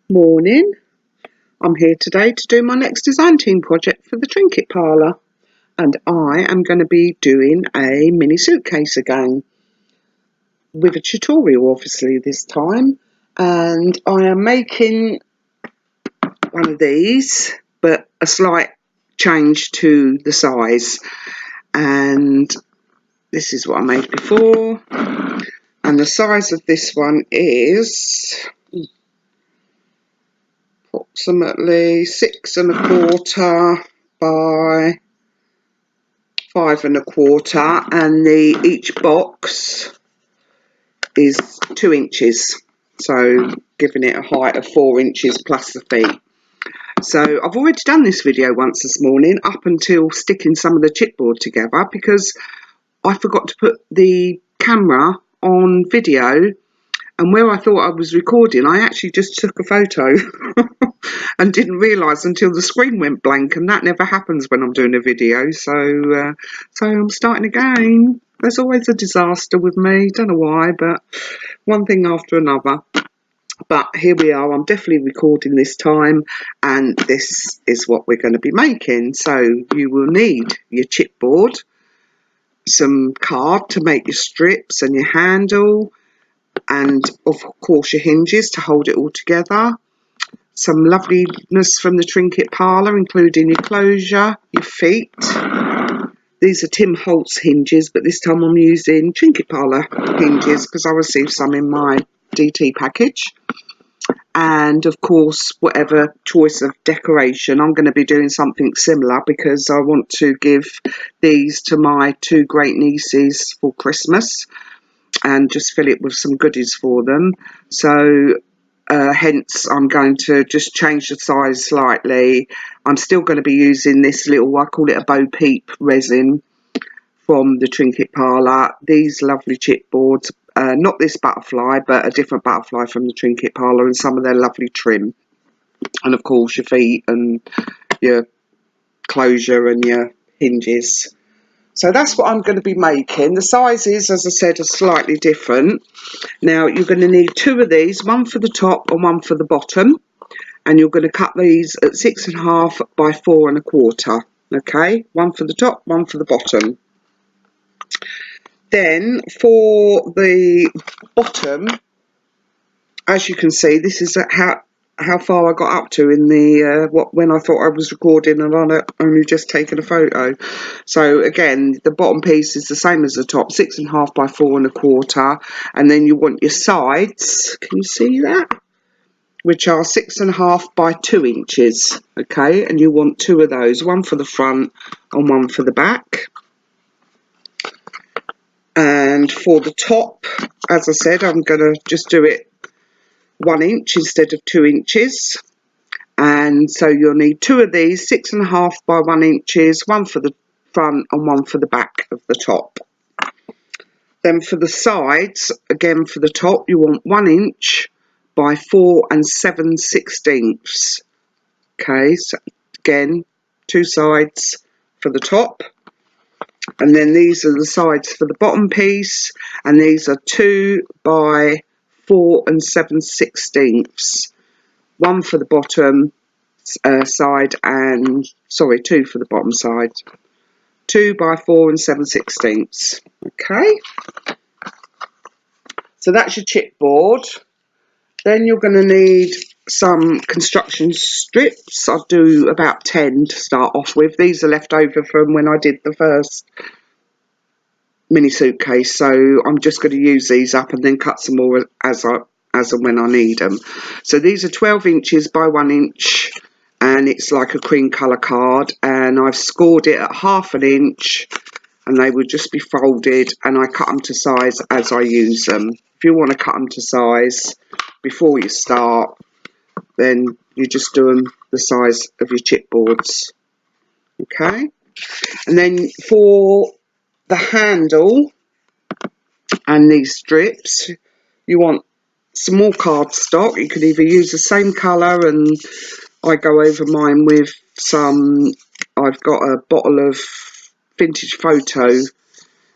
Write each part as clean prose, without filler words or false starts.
Morning. I'm here today to do my next design team project for the Trinket Parlour, and I am going to be doing a mini suitcase again with a tutorial obviously this time, and I am making one of these but a slight change to the size, and this is what I made before, and the size of this one is approximately 6 1/4 by 5 1/4, and each box is 2 inches, so giving it a height of 4 inches plus the feet. So I've already done this video once this morning, up until sticking some of the chipboard together, because I forgot to put the camera on video, and where I thought I was recording, I actually just took a photo and didn't realise until the screen went blank, and that never happens when I'm doing a video. So I'm starting again. There's always a disaster with me, don't know why, but one thing after another. But here we are, I'm definitely recording this time, and this is what we're going to be making. So you will need your chipboard, some card to make your strips and your handle, and of course your hinges to hold it all together. Some loveliness from the Trinket Parlour, including your closure, your feet. These are Tim Holtz hinges, but this time I'm using Trinket Parlour hinges because I received some in my DT package. And of course, whatever choice of decoration, I'm going to be doing something similar because I want to give these to my 2 great nieces for Christmas and just fill it with some goodies for them. So hence I'm going to just change the size slightly. I'm still going to be using this little, I call it a Bo Peep resin from the Trinket Parlour. These lovely chipboards, not this butterfly, but a different butterfly from the Trinket Parlour, and some of their lovely trim. And of course your feet and your closure and your hinges. So that's what I'm going to be making. The sizes, as I said, are slightly different. Now you're going to need 2 of these, one for the top and one for the bottom, and you're going to cut these at 6 1/2 by 4 1/4. Okay, one for the top, one for the bottom. Then for the bottom, as you can see, this is how far I got up to in the when I thought I was recording and I'd only just taken a photo. So again, the bottom piece is the same as the top, 6 1/2 by 4 1/4, and then you want your sides, can you see that, which are 6 1/2 by 2 inches. Okay, and you want 2 of those, one for the front and one for the back. And for the top, as I said, I'm going to just do it 1 inch instead of 2 inches, and so you'll need 2 of these, 6 1/2 by 1 inches, one for the front and one for the back of the top. Then for the sides, again for the top, you want 1 inch by 4 7/16. Okay, so again 2 sides for the top, and then these are the sides for the bottom piece, and these are 2 by 4 7/16. One for the bottom side, and 2 for the bottom side. 2 by 4 7/16. Okay, so that's your chipboard. Then you're going to need some construction strips. I'll do about 10 to start off with. These are left over from when I did the first mini suitcase, so I'm just going to use these up and then cut some more as and when I need them. So these are 12 inches by 1 inch, and it's like a cream colour card, and I've scored it at 1/2 inch, and they would just be folded, and I cut them to size as I use them. If you want to cut them to size before you start, then you just do them the size of your chipboards. Okay, and then for the handle and these strips, you want some more cardstock. You could either use the same colour, and I go over mine with some, I've got a bottle of vintage photo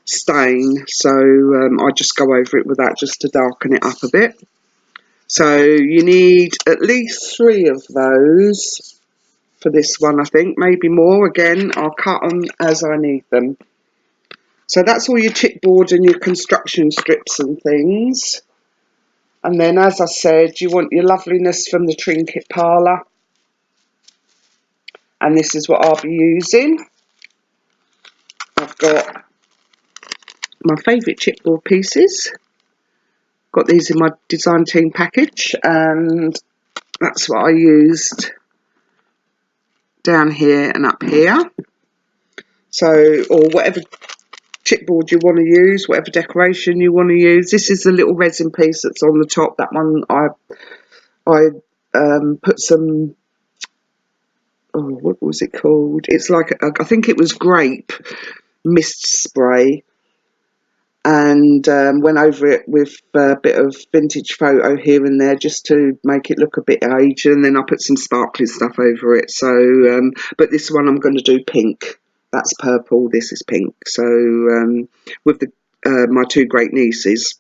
stain, so I just go over it with that just to darken it up a bit. So you need at least 3 of those for this one, I think, maybe more. Again, I'll cut them as I need them. So that's all your chipboard and your construction strips and things. And then, as I said, you want your loveliness from the Trinket Parlour. And this is what I'll be using. I've got my favourite chipboard pieces. Got these in my design team package, and that's what I used down here and up here. So, or whatever chipboard you want to use, whatever decoration you want to use. This is the little resin piece that's on the top. That one I put some, oh, what was it called? It's like, I think it was grape mist spray, and went over it with a bit of vintage photo here and there just to make it look a bit aged, and then I put some sparkly stuff over it. So but this one I'm going to do pink. That's purple, this is pink. So with the my 2 great nieces,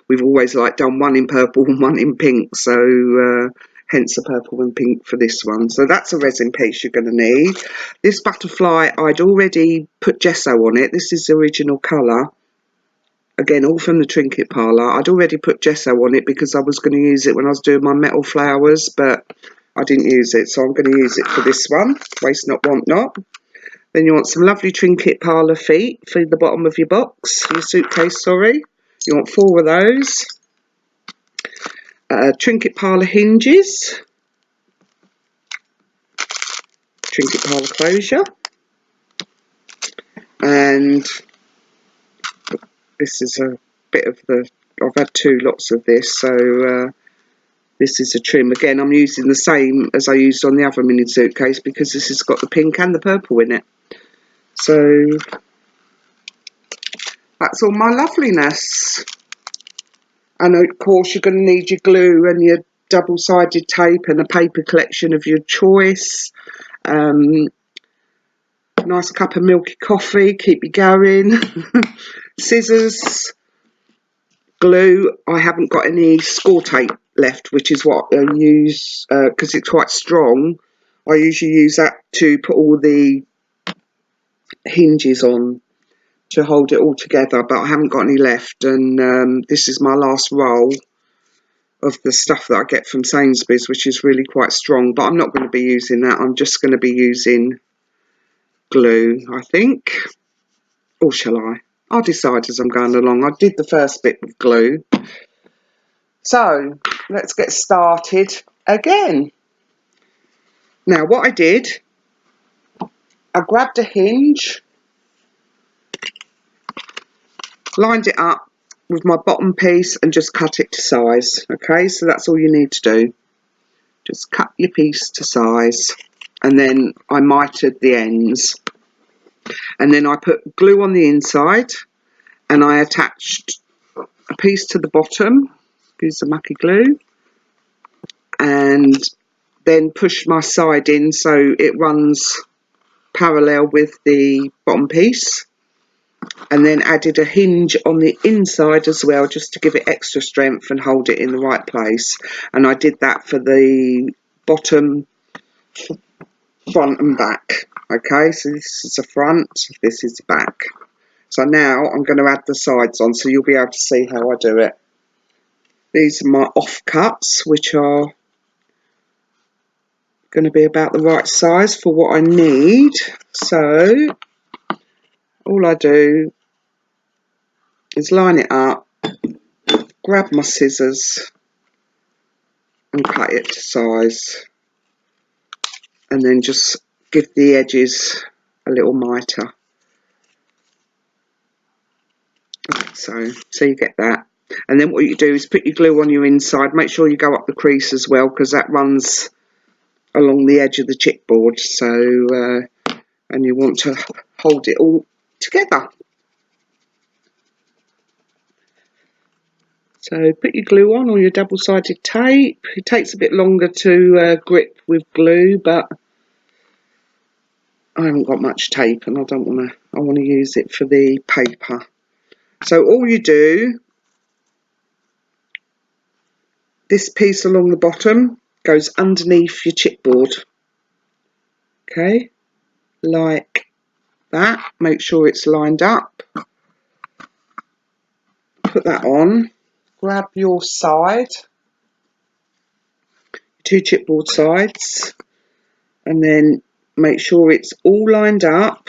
we've always like done one in purple and one in pink, so hence the purple and pink for this one. So that's a resin piece you're going to need. This butterfly, I'd already put gesso on it. This is the original colour. Again, all from the Trinket Parlour. I'd already put gesso on it because I was going to use it when I was doing my metal flowers, but I didn't use it, so I'm going to use it for this one. Waste not, want not. Then you want some lovely Trinket Parlour feet for the bottom of your box, your suitcase, sorry. You want 4 of those. Trinket Parlour hinges. Trinket Parlour closure. And this is a bit of the, I've had 2 lots of this, so this is a trim. Again, I'm using the same as I used on the other mini suitcase because this has got the pink and the purple in it. So that's all my loveliness. And of course you're going to need your glue and your double-sided tape and a paper collection of your choice. Nice cup of milky coffee, keep you going. Scissors, glue. I haven't got any score tape left, which is what I use because it's quite strong. I usually use that to put all the hinges on to hold it all together, but I haven't got any left, and this is my last roll of the stuff that I get from Sainsbury's, which is really quite strong, but I'm not going to be using that. I'm just going to be using glue, I think. Or shall I? I'll decide as I'm going along. I did the first bit with glue. So let's get started again. Now what I did, I grabbed a hinge, lined it up with my bottom piece and just cut it to size. Okay, so that's all you need to do. Just cut your piece to size, and then I mitered the ends, and then I put glue on the inside, and I attached a piece to the bottom, piece of mucky glue, and then pushed my side in so it runs parallel with the bottom piece, and then added a hinge on the inside as well, just to give it extra strength and hold it in the right place. And I did that for the bottom, front and back. Okay, so this is the front, this is the back. So now I'm going to add the sides on, so you'll be able to see how I do it. These are my offcuts, which are going to be about the right size for what I need. So all I do is line it up, grab my scissors and cut it to size, and then just give the edges a little miter. So you get that, and then what you do is put your glue on your inside. Make sure you go up the crease as well, because that runs along the edge of the chipboard. So and you want to hold it all together. So put your glue on, or your double-sided tape. It takes a bit longer to grip with glue, but I haven't got much tape, and I don't want to. I want to use it for the paper. So all you do this piece along the bottom goes underneath your chipboard. Okay, like that. Make sure it's lined up. Put that on. Grab your side, 2 chipboard sides, and then make sure it's all lined up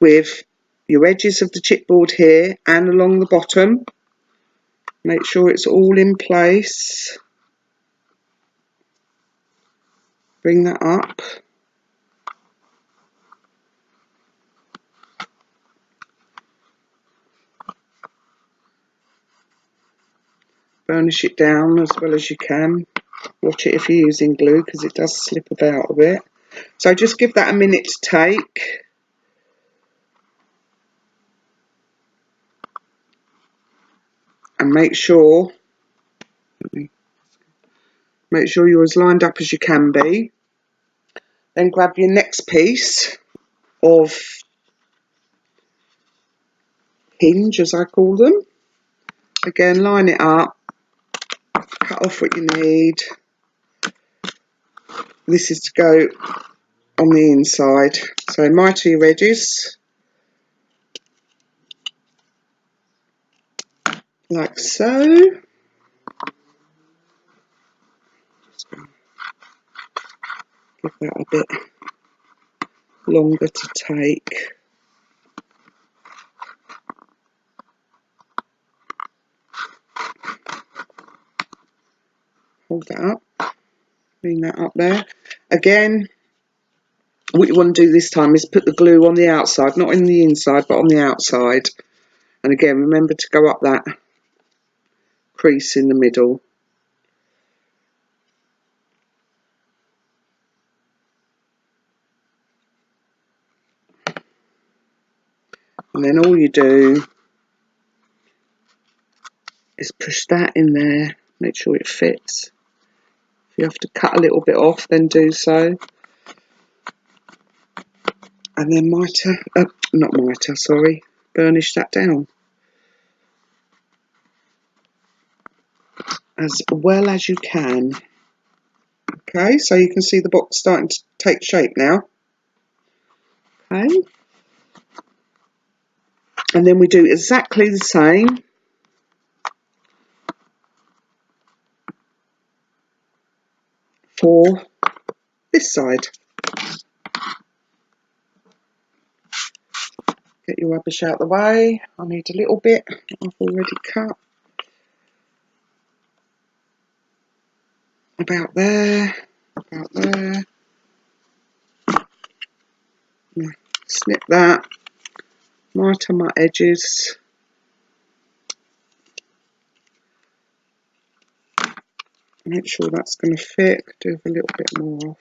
with your edges of the chipboard here and along the bottom. Make sure it's all in place. Bring that up. Burnish it down as well as you can. Watch it if you're using glue because it does slip about a bit. So just give that a minute to take. And make sure you're as lined up as you can be. Then grab your next piece of hinge, as I call them. Again, line it up, cut off what you need. This is to go on the inside. So miter your edges, like so. Give that a bit longer to take. Hold that up, bring that up there. Again, what you want to do this time is put the glue on the outside, not in the inside, but on the outside. And again, remember to go up that crease in the middle. And then all you do is push that in there, make sure it fits. If you have to cut a little bit off, then do so. And then burnish that down as well as you can. Okay, so you can see the box starting to take shape now. Okay, and then we do exactly the same for this side. Get your rubbish out of the way. I need a little bit. I've already cut. About there. About there. Yeah. Snip that. Miter my edges. Make sure that's going to fit. Do a little bit more off.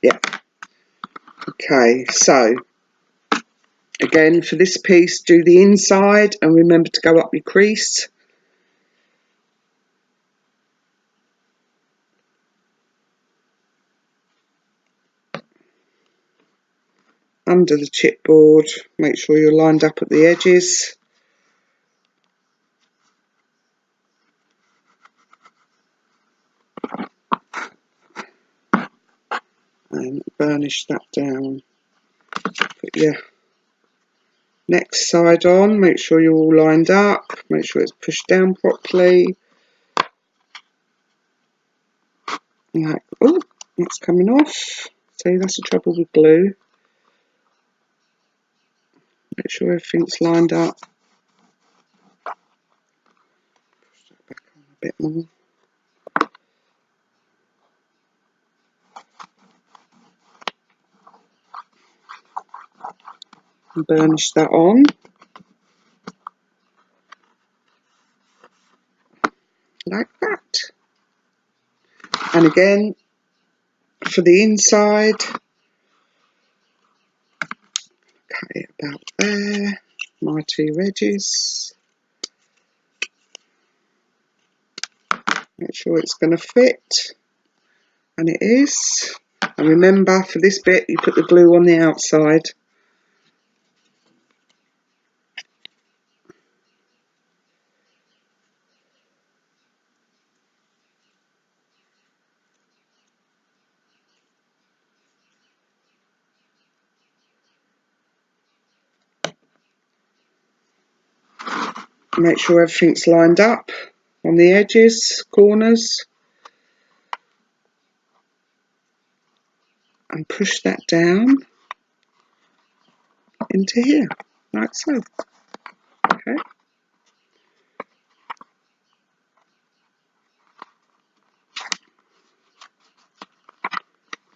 Yeah. Okay, so again for this piece, do the inside and remember to go up your crease. Under the chipboard, make sure you're lined up at the edges. And burnish that down. Put your next side on, make sure you're all lined up, make sure it's pushed down properly. Like, oh, that's coming off. See, that's the trouble with glue. Make sure everything's lined up. Push that back on a bit more. And burnish that on. Like that. And again, for the inside, cut it about there, my 2 edges. Make sure it's going to fit, and it is. And remember, for this bit, you put the glue on the outside. Make sure everything's lined up on the edges, corners, and push that down into here, like so. Okay.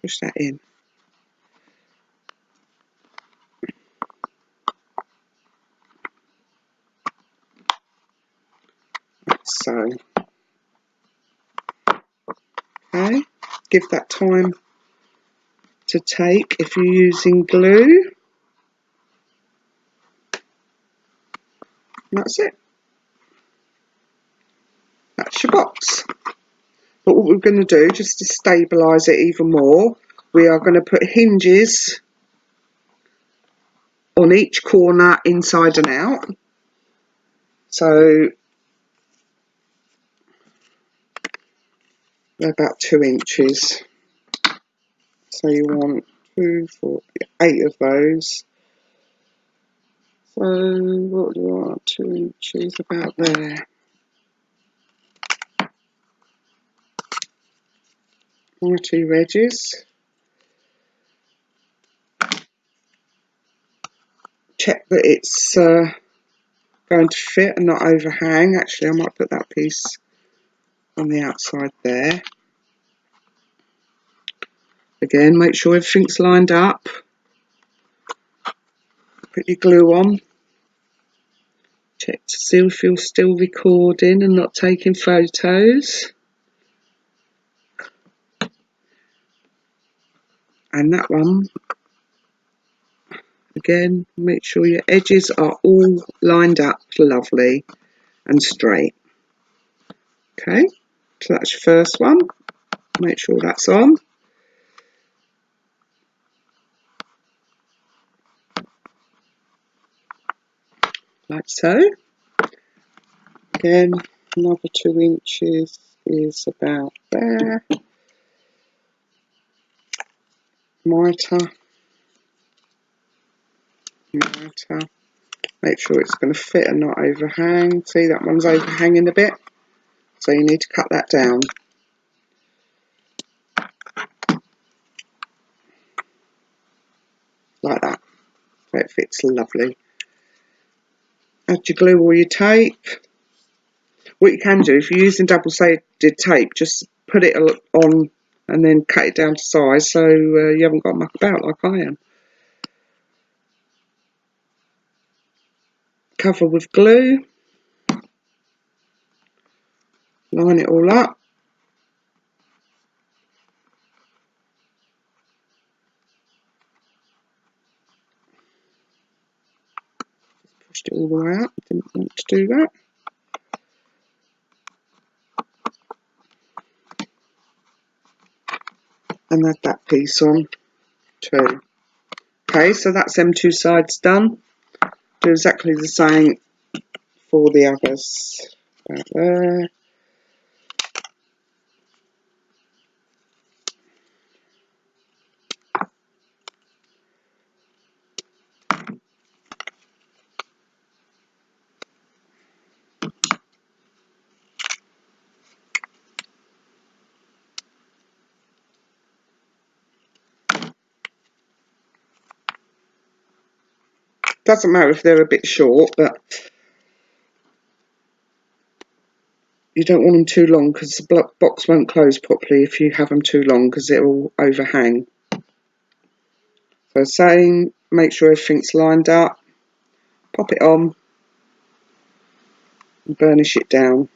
Push that in. Like so. Okay. Give that time to take if you're using glue. And that's it. That's your box. But what we're going to do, just to stabilise it even more, we are going to put hinges on each corner inside and out. So they're about 2 inches. So you want 2, 4, 8 of those. So what do you want? 2 inches about there. My 2 edges. Check that it's going to fit and not overhang. Actually, I might put that piece on the outside there. Again, make sure everything's lined up. Put your glue on. Check to see if you're still recording and not taking photos. And that one, again, make sure your edges are all lined up lovely and straight. Okay, so that's your first one. Make sure that's on. Like so. Again, another 2 inches is about there. Mitre. Make sure it's going to fit and not overhang. See, that one's overhanging a bit, so you need to cut that down. Like that, so it fits lovely. Add your glue or your tape. What you can do, if you're using double-sided tape, just put it on and then cut it down to size, so you haven't got to muck about like I am. Cover with glue. Line it all up. Pushed it all the way up, didn't want to do that. And add that piece on too. Okay, so that's them 2 sides done. Do exactly the same for the others. About there. Doesn't matter if they're a bit short, but you don't want them too long because the box won't close properly if you have them too long because it will overhang. So same, make sure everything's lined up, pop it on and burnish it down.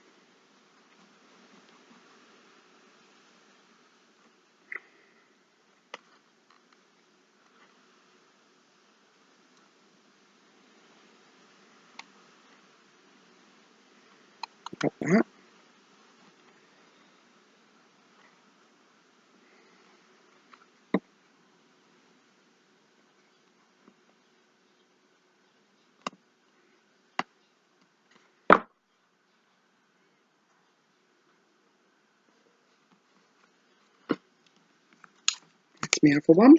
Like that. That's my other one.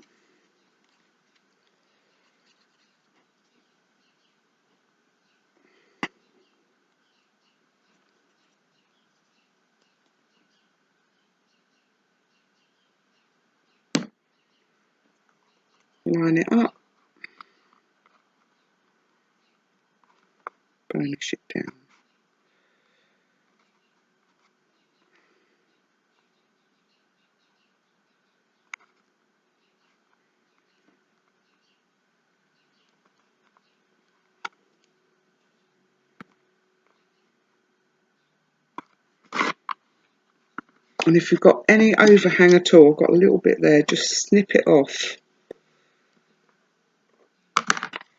line it up, burnish it down. And if you've got any overhang at all, got a little bit there, just snip it off.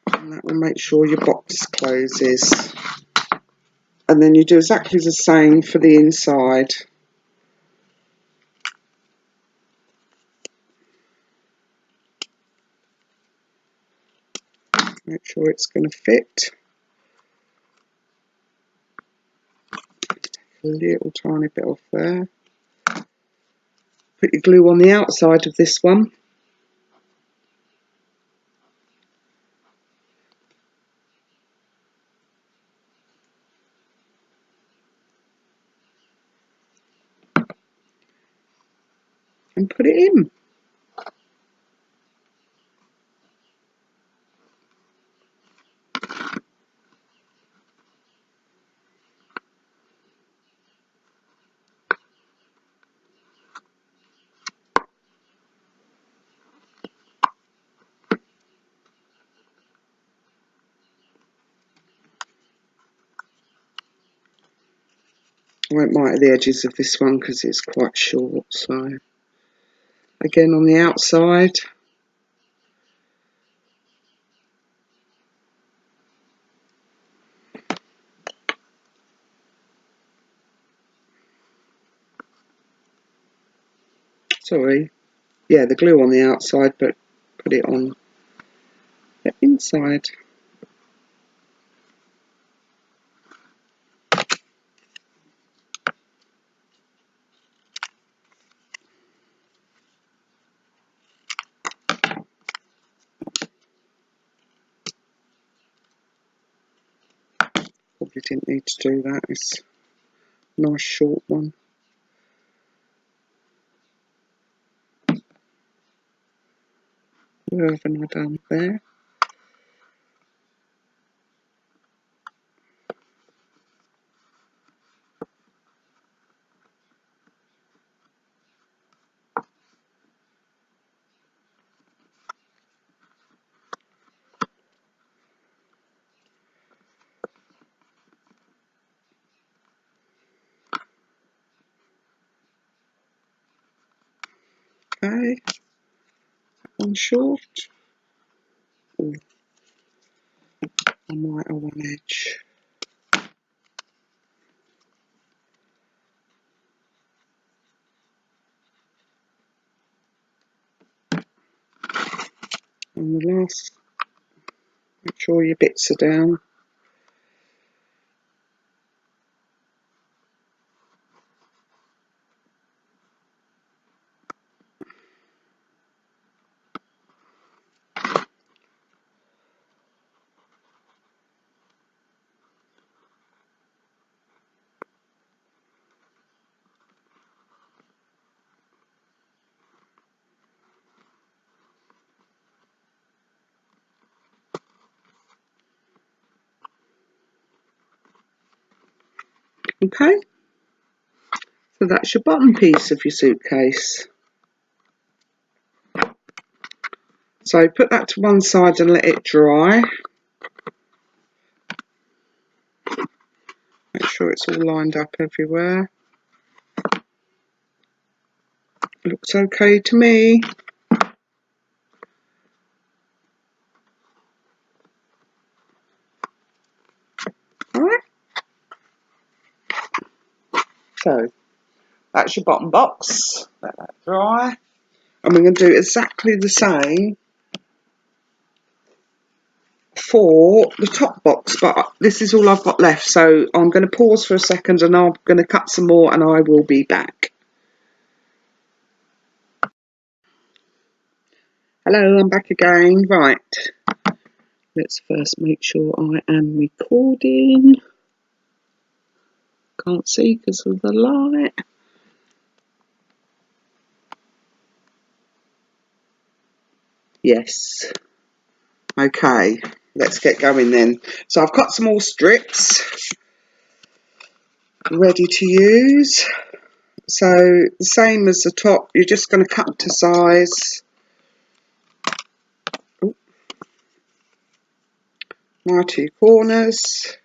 And that will make sure your box closes. And then you do exactly the same for the inside. Make sure it's going to fit. A little tiny bit off there. Put your glue on the outside of this one. And put it in. I won't mite the edges of this one because it's quite short, so again on the outside. Sorry, yeah, the glue on the outside, but put it on the inside. Probably didn't need to do that. It's a nice short one. Where haven't I done there? Okay, one short. Ooh, I might have one edge. And the last, make sure your bits are down. Okay, so that's your bottom piece of your suitcase. So put that to one side and let it dry. Make sure it's all lined up everywhere. Looks okay to me. Alright. So that's your bottom box. Let that dry. And we're going to do exactly the same for the top box, but this is all I've got left, so I'm going to pause for a second and I'm going to cut some more and I will be back. Hello, I'm back again. Right, let's first make sure I am recording. Can't see because of the light. Yes. Okay, let's get going then. So I've cut some more strips ready to use. So the same as the top, you're just going to cut to size. Ooh. My 2 corners.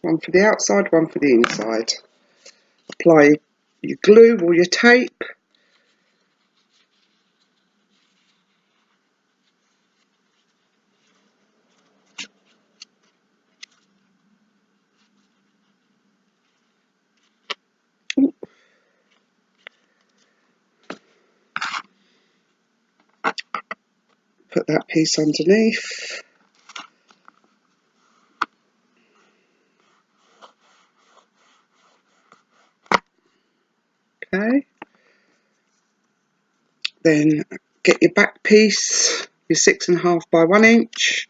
One for the outside, one for the inside. Apply your glue or your tape. Ooh. Put that piece underneath. Okay. Then get your back piece, your 6.5 by 1 inch.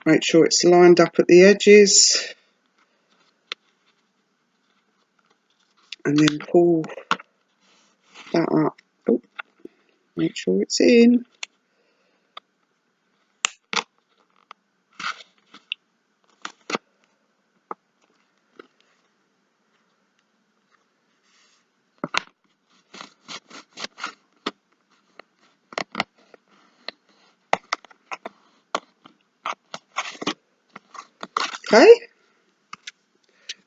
Make sure it's lined up at the edges. And then pull that up. Oh, make sure it's in. Okay.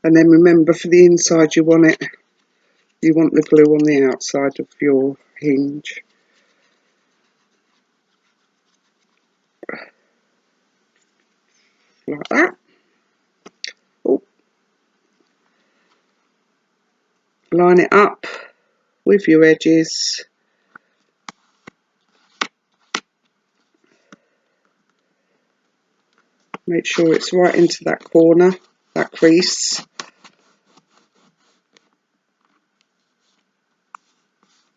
And then remember, for the inside you want the glue on the outside of your hinge. Like that. Oh. Line it up with your edges. Make sure it's right into that corner, that crease.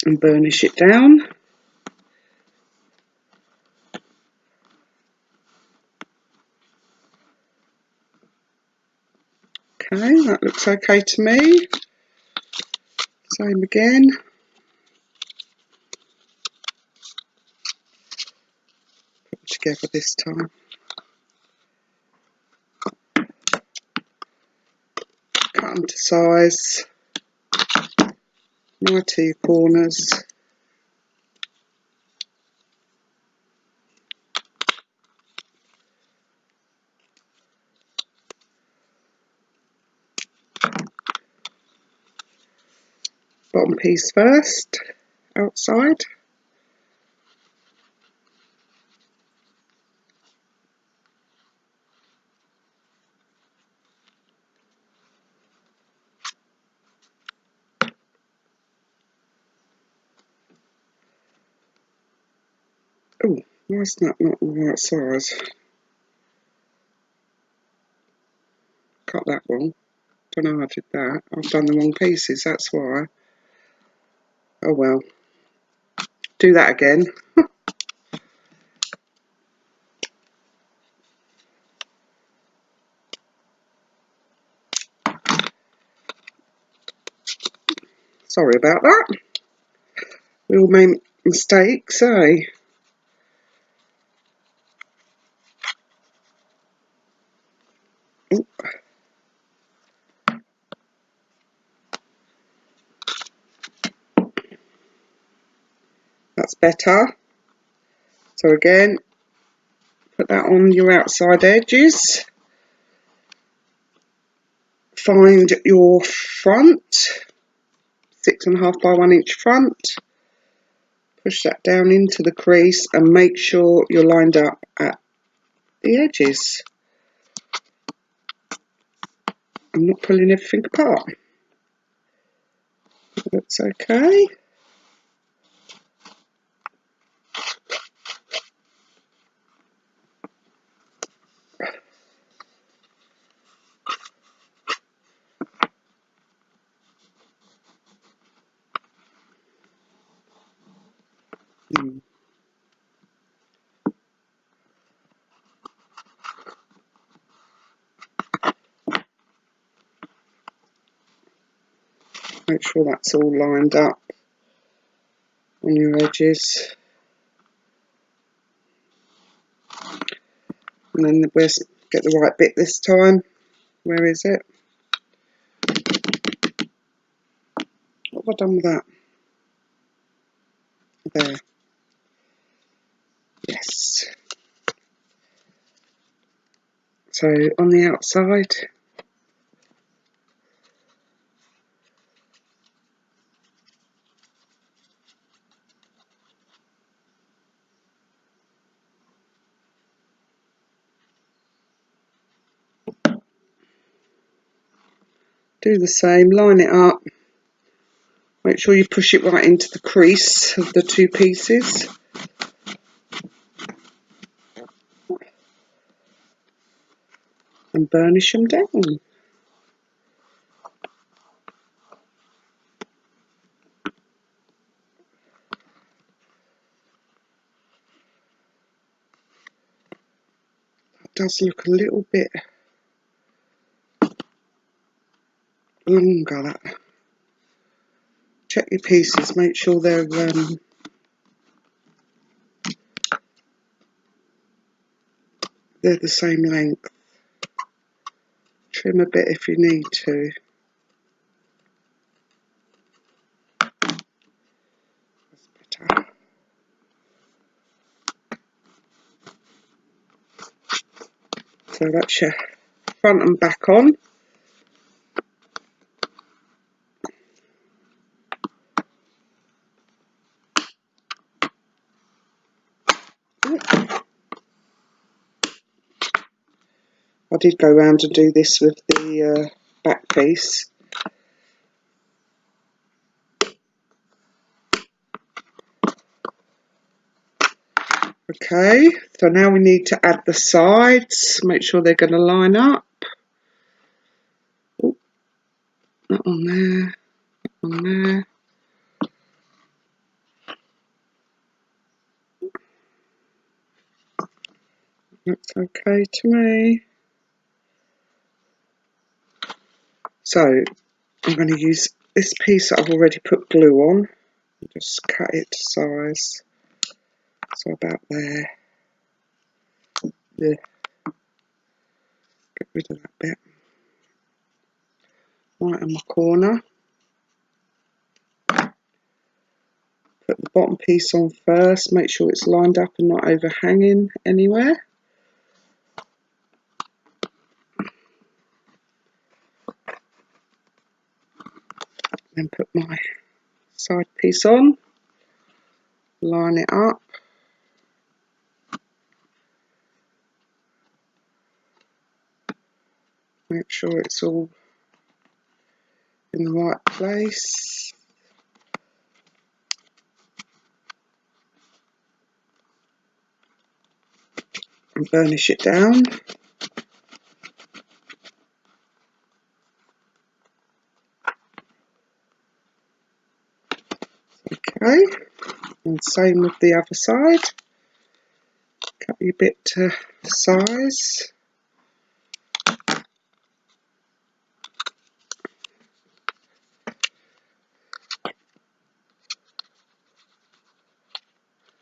And burnish it down. Okay, that looks okay to me. Same again. Put it together this time. Cut them to size. My 2 corners. Bottom piece first, outside. Oh, why is that not the right size? Cut that wrong. Don't know how I did that. I've done the wrong pieces, that's why. Oh well. Do that again. Sorry about that. We all make mistakes, eh? Ooh. That's better. So again, put that on your outside edges. Find your front, 6.5 by 1 inch front. Push that down into the crease and make sure you're lined up at the edges. I'm not pulling everything apart. Looks okay. Make sure that's all lined up on your edges. And then we'll get the right bit this time. Where is it? What have I done with that? There. Yes. So on the outside, do the same, line it up. Make sure you push it right into the crease of the two pieces. And burnish them down. That does look a little bit longer. That. Check your pieces, make sure they're the same length. Trim a bit if you need to. That's better. So that's your front and back on. I did go round and do this with the back piece. Okay, so now we need to add the sides, make sure they're going to line up. Oh, that one there, that one there. Looks okay to me. So I'm going to use this piece that I've already put glue on. Just cut it to size. So about there. Yeah. Get rid of that bit. Right in my corner. Put the bottom piece on first. Make sure it's lined up and not overhanging anywhere. Then put my side piece on. Line it up. Make sure it's all in the right place. And burnish it down. Okay, and same with the other side. Cut your bit to size.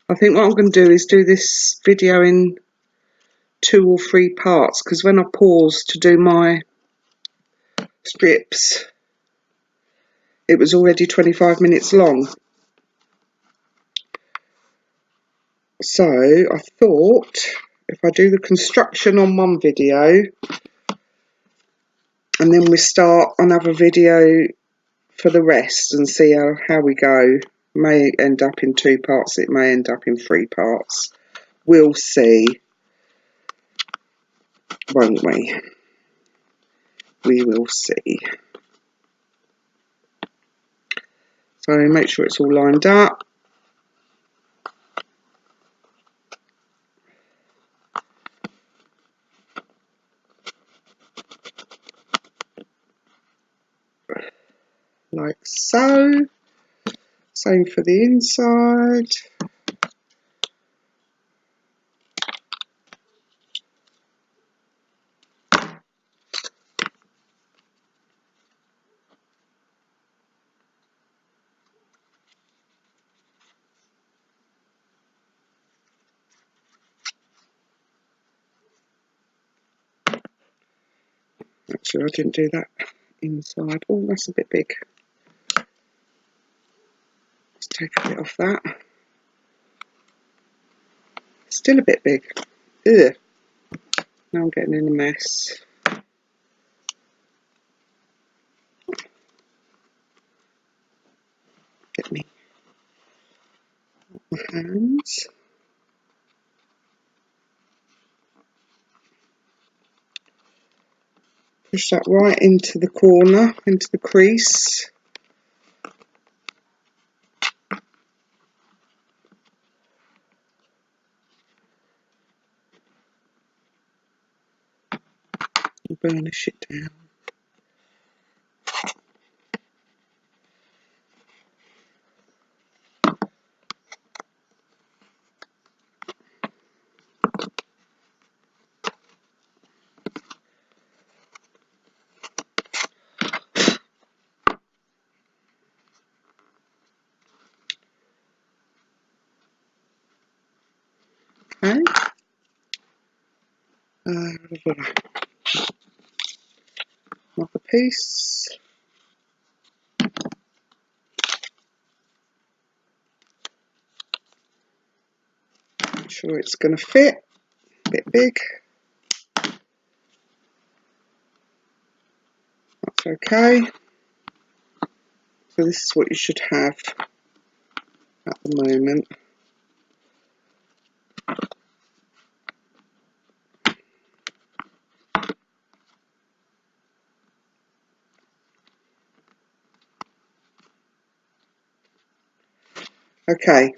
I think what I'm going to do is do this video in 2 or 3 parts, because when I paused to do my strips, it was already 25 minutes long. So I thought if I do the construction on one video and then we start another video for the rest and see how we go. May end up in 2 parts, it may end up in 3 parts. We'll see, won't we? We will see. So make sure it's all lined up. Like so. Same for the inside. sure I didn't do that inside. Oh, that's a bit big. Let's take a bit off that. Still a bit big. Ugh. Now I'm getting in a mess. Get me my hands. Push that right into the corner, into the crease. And burnish it down. Okay. Another piece. Make sure it's going to fit. A bit big. That's okay. So this is what you should have at the moment. Okay.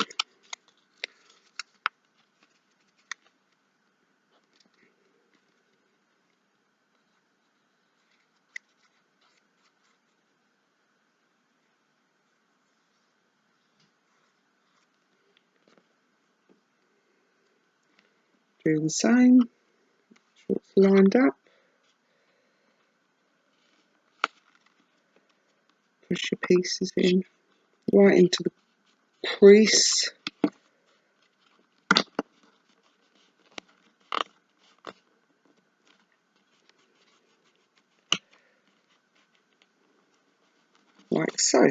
Do the same. Make sure it's lined up. Push your pieces in right into the crease. Like so.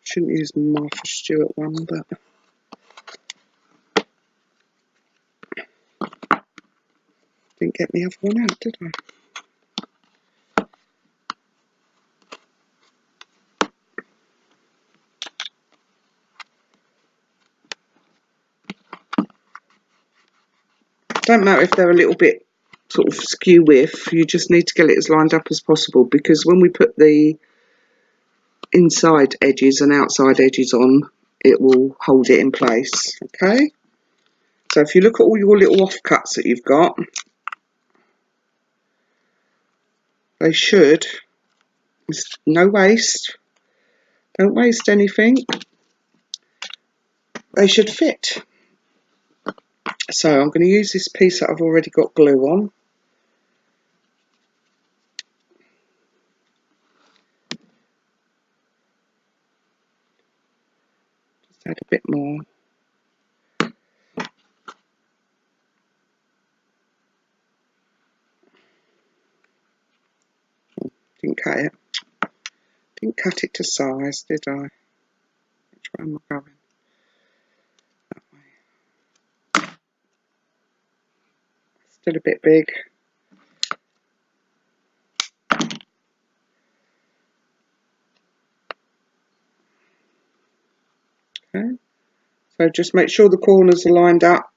Shouldn't use the Martha Stewart one, but didn't get the other one out, did I? Don't matter if they're a little bit sort of skew with, you just need to get it as lined up as possible, because when we put the inside edges and outside edges on, it will hold it in place. Okay, so if you look at all your little offcuts that you've got, they should, no waste, don't waste anything, they should fit. So I'm going to use this piece that I've already got glue on. Just add a bit more. Didn't cut it. Didn't cut it to size, did I? Which way am I going? That way. Still a bit big. Okay. So just make sure the corners are lined up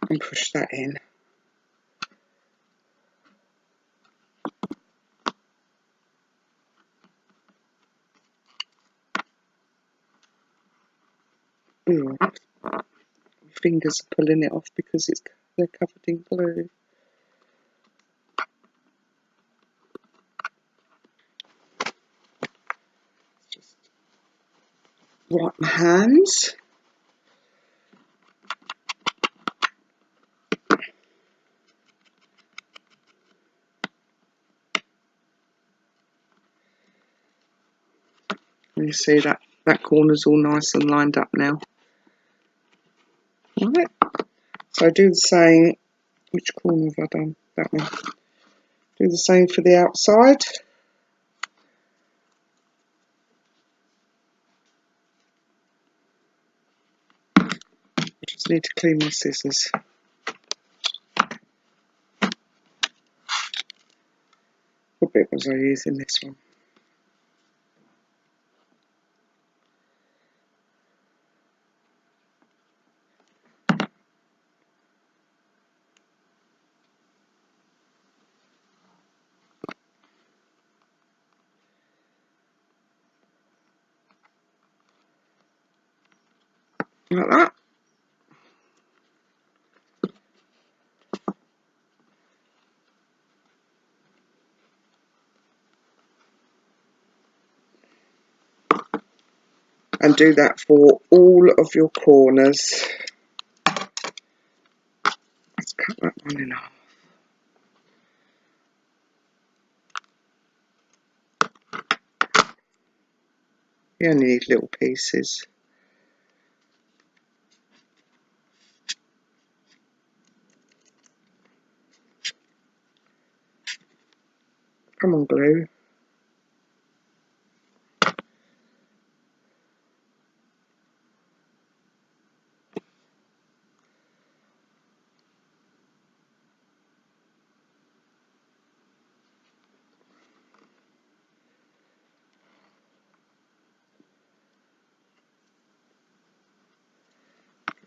and push that in. Ooh, my fingers are pulling it off because they're covered in glue. Just wipe my hands. And you see that corner's all nice and lined up now. Right. So So do the same. Which corner have I done? That one. Do the same for the outside. I just need to clean my scissors. What bit was I using this one? Like that. And do that for all of your corners. Let's cut that one in half. You only need little pieces. Come on, glue.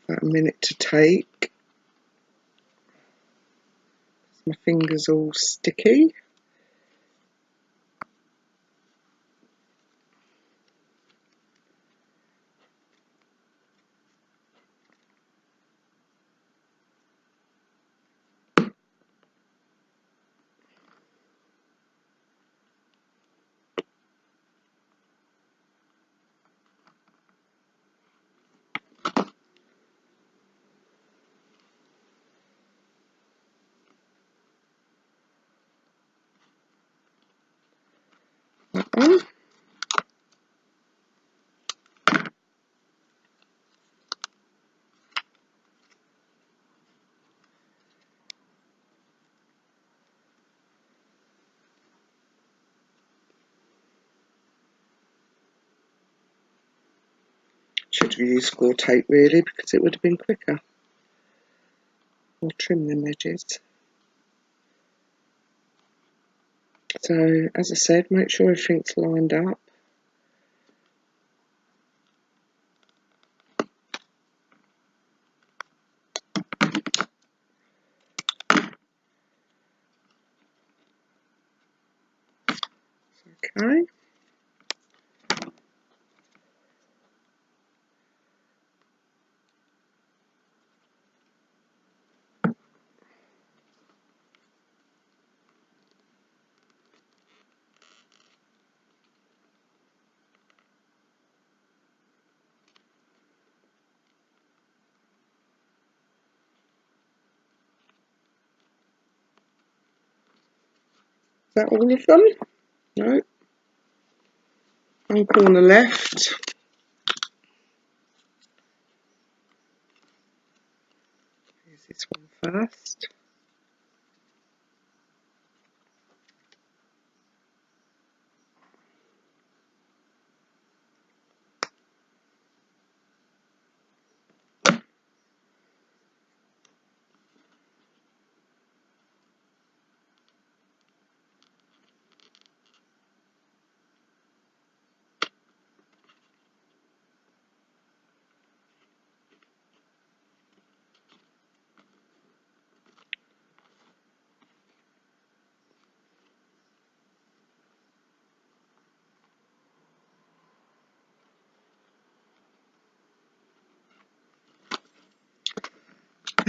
About a minute to take. My finger's all sticky. That one. Should have used score tape really, because it would have been quicker. Or trim them edges. So, as I said, make sure everything's lined up. Okay. Is that all of them? No. One corner left. Use this one first.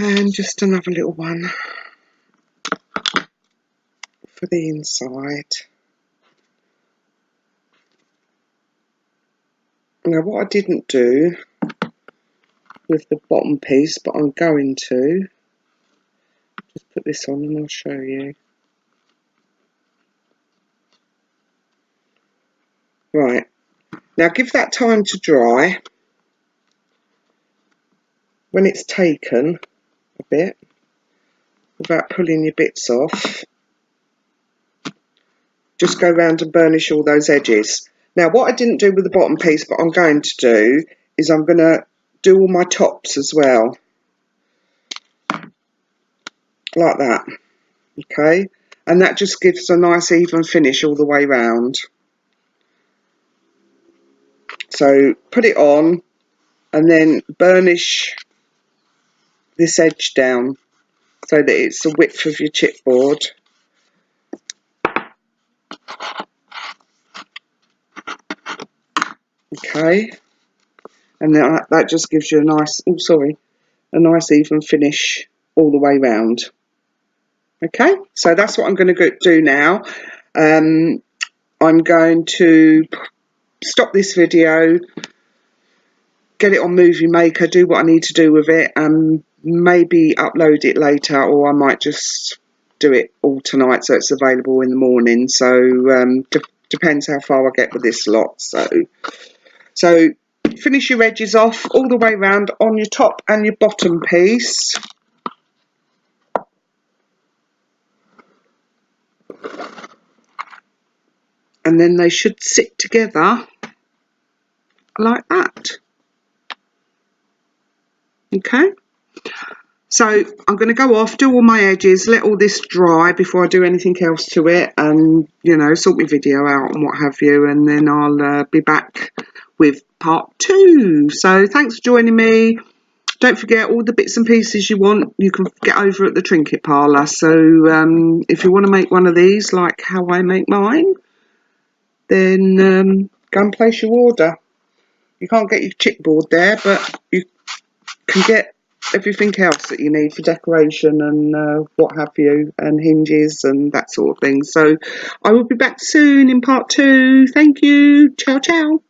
And just another little one for the inside. Now what I didn't do with the bottom piece, but I'm going to, just put this on and I'll show you. Right, now give that time to dry. When it's taken, a bit without pulling your bits off. Just go round and burnish all those edges. Now what I didn't do with the bottom piece, but I'm going to do, is I'm going to do all my tops as well. Like that. Okay, and that just gives a nice even finish all the way round. So put it on and then burnish this edge down so that it's the width of your chipboard. Okay, and then that just gives you a nice, a nice even finish all the way round. Okay, so that's what I'm going to do now. I'm going to stop this video, get it on Movie Maker, do what I need to do with it, and maybe upload it later, or I might just do it all tonight so it's available in the morning. So depends how far I get with this lot. So finish your edges off all the way around on your top and your bottom piece. And then they should sit together like that. Okay, so I'm going to go off, do all my edges, let all this dry before I do anything else to it, and sort my video out and what have you, and then I'll be back with part 2. So thanks for joining me. Don't forget, all the bits and pieces you want you can get over at the Trinket Parlour. So if you want to make one of these like how I make mine, then go and place your order. You can't get your chipboard there, but you can get everything else that you need for decoration and what have you, and hinges and that sort of thing. So I will be back soon in part 2. Thank you. Ciao, ciao.